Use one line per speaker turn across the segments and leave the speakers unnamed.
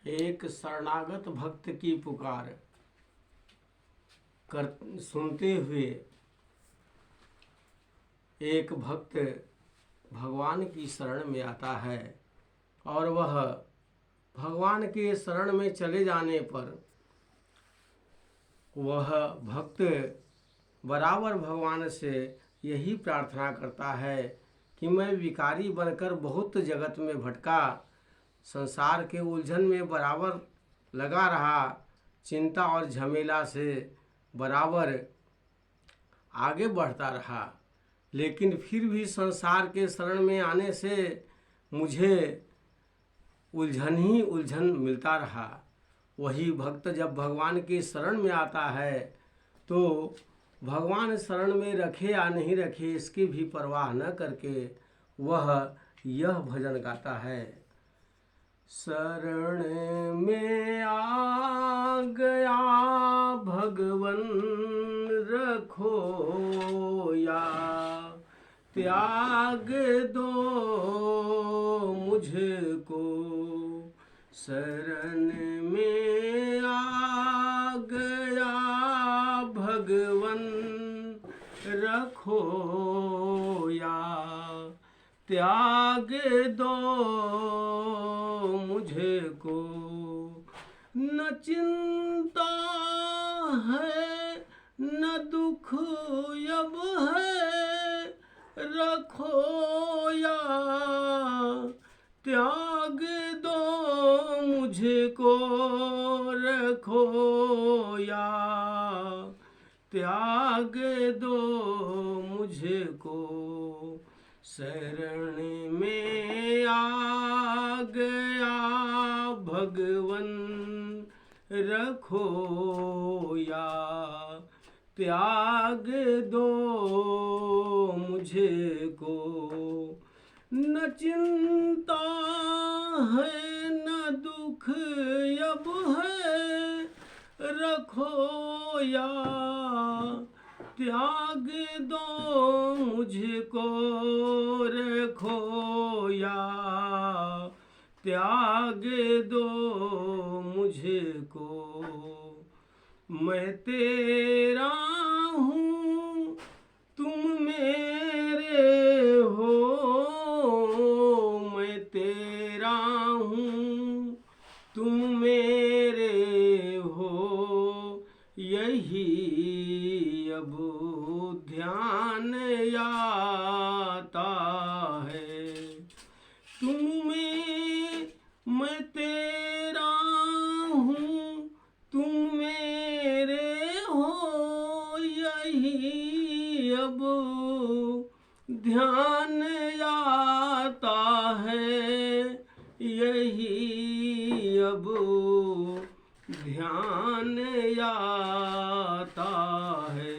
एक शरणागत भक्त की पुकार सुनते हुए एक भक्त भगवान की शरण में आता है और वह भगवान के शरण में चले जाने पर वह भक्त बराबर भगवान से यही प्रार्थना करता है कि मैं विकारी बनकर बहुत जगत में भटका, संसार के उलझन में बराबर लगा रहा, चिंता और झमेला से बराबर आगे बढ़ता रहा, लेकिन फिर भी संसार के शरण में आने से मुझे उलझन ही उलझन मिलता रहा। वही भक्त जब भगवान की शरण में आता है तो भगवान शरण में रखे या नहीं रखे इसकी भी परवाह न करके वह यह भजन गाता है। शरण में आ गया भगवन रखो या त्याग दो मुझको, शरण में आ गया भगवन रखो या त्याग दो मुझको, न चिंता है न दुख अब है रखो या त्याग दो मुझको, रखो या त्याग दो मुझको, शरण में आ गया भगवन रखो या त्याग दो मुझको, न चिंता है न दुख अब है रखो या त्याग दो मुझको, रखो या त्याग दो मुझको, मैं तेरा हूँ तुम मेरे हो, मैं तेरा हूँ तुम मेरे हो, यही अब ध्यान आता है। तुम में मैं तेरा हूँ तुम मेरे हो, यही अब ध्यान आता है, यही अब ध्यान आता है।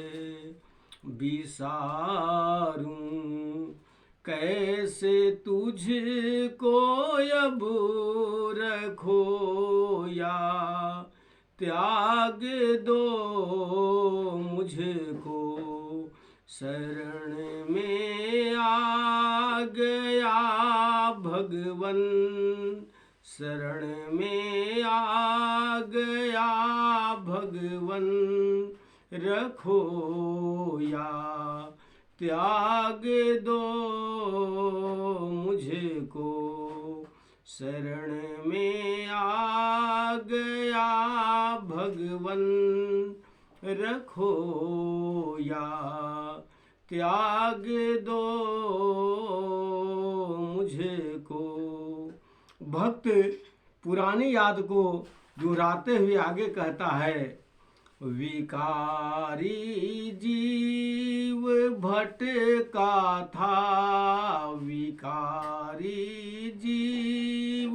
विसारूं कैसे तुझको अब रखो या त्याग दो मुझको, शरण में आ गया भगवन, शरण में आ गया भगवन रखो या त्याग दो मुझको, शरण में आ गया भगवन रखो या त्याग दो मुझको। भक्त पुरानी याद को दोहराते हुए आगे कहता है, विकारी जीव भटका था, विकारी जीव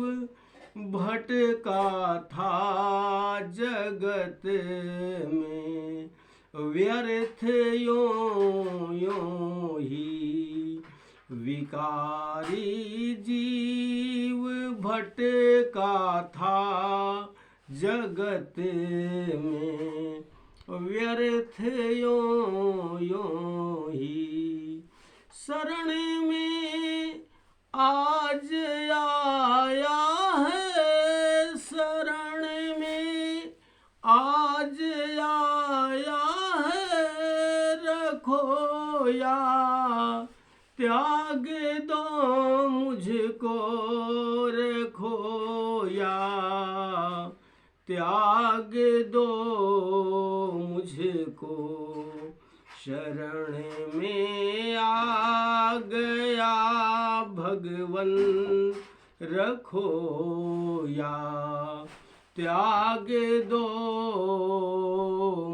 भटका था जगत में, व्यर्थ यों ही विकारी जीव भटका था जगत में, व्यर्थ यों ही शरण में आज आया है, शरण या त्याग दो मुझको रे खोया, त्याग दो मुझको, शरण में आ गया भगवन रखो या, त्याग दो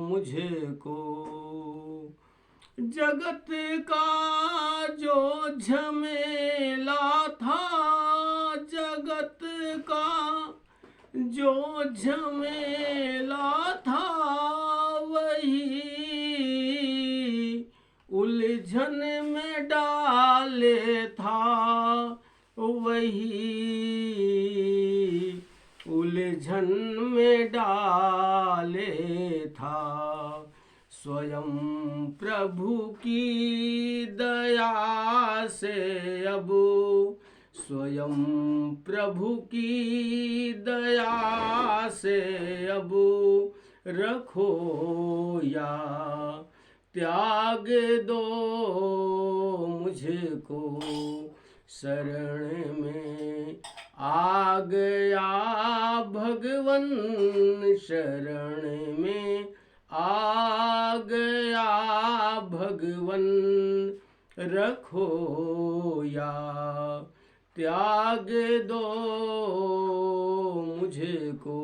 मुझको। जगत का जो झमेला था, जगत का जो झमेला था, वही उलझन में डाले था, वही उलझन में डाले था। स्वयं प्रभु की दया से अब, स्वयं प्रभु की दया से अब रखो या, त्याग दो मुझको, शरण में आ गया भगवन, शरण में आ गया भगवन रखो या, त्याग दो मुझको,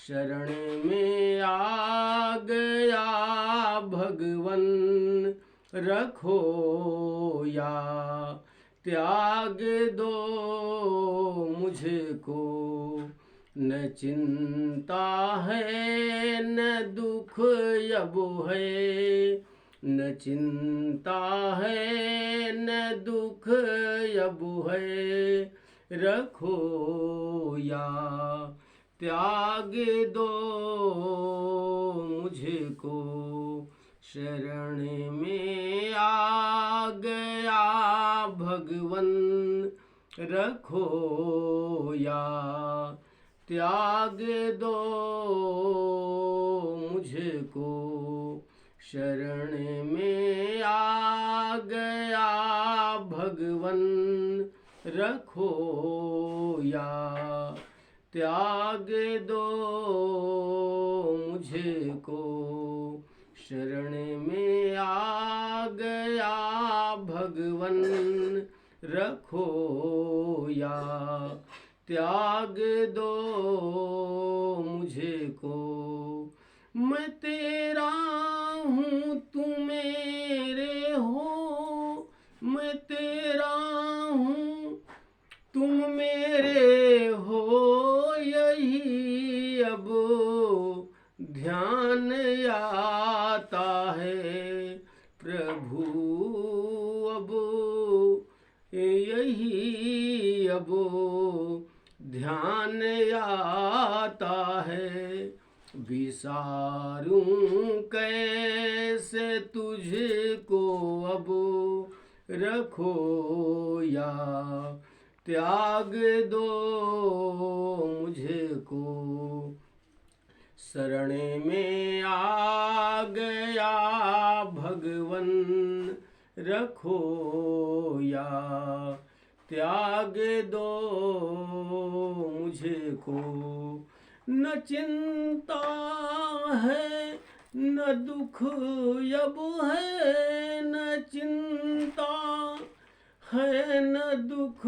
शरण में आ गया भगवन रखो या, त्याग दो मुझको। न चिंता है न दुख अब है, न चिंता है न दुख अब है, रखो या, त्याग दो मुझको, शरण में आ गया भगवन रखो या, त्याग दो मुझको, शरण में आ गया भगवन रखो या, त्याग दो मुझको, शरण में आ गया भगवन रखो या, त्याग दो मुझको। मैं तेरा हूँ तू मेरे हो, मैं तेरा हूँ तुम मेरे हो, यही अब ध्यान आता है प्रभु, अब यही अब ध्यान आता है। विसारूं कैसे तुझको अब रखो या, त्याग दो मुझको, शरण में आ गया भगवन रखो या, त्याग दो मुझको। न चिंता है न दुख अब है, न चिंता है न दुख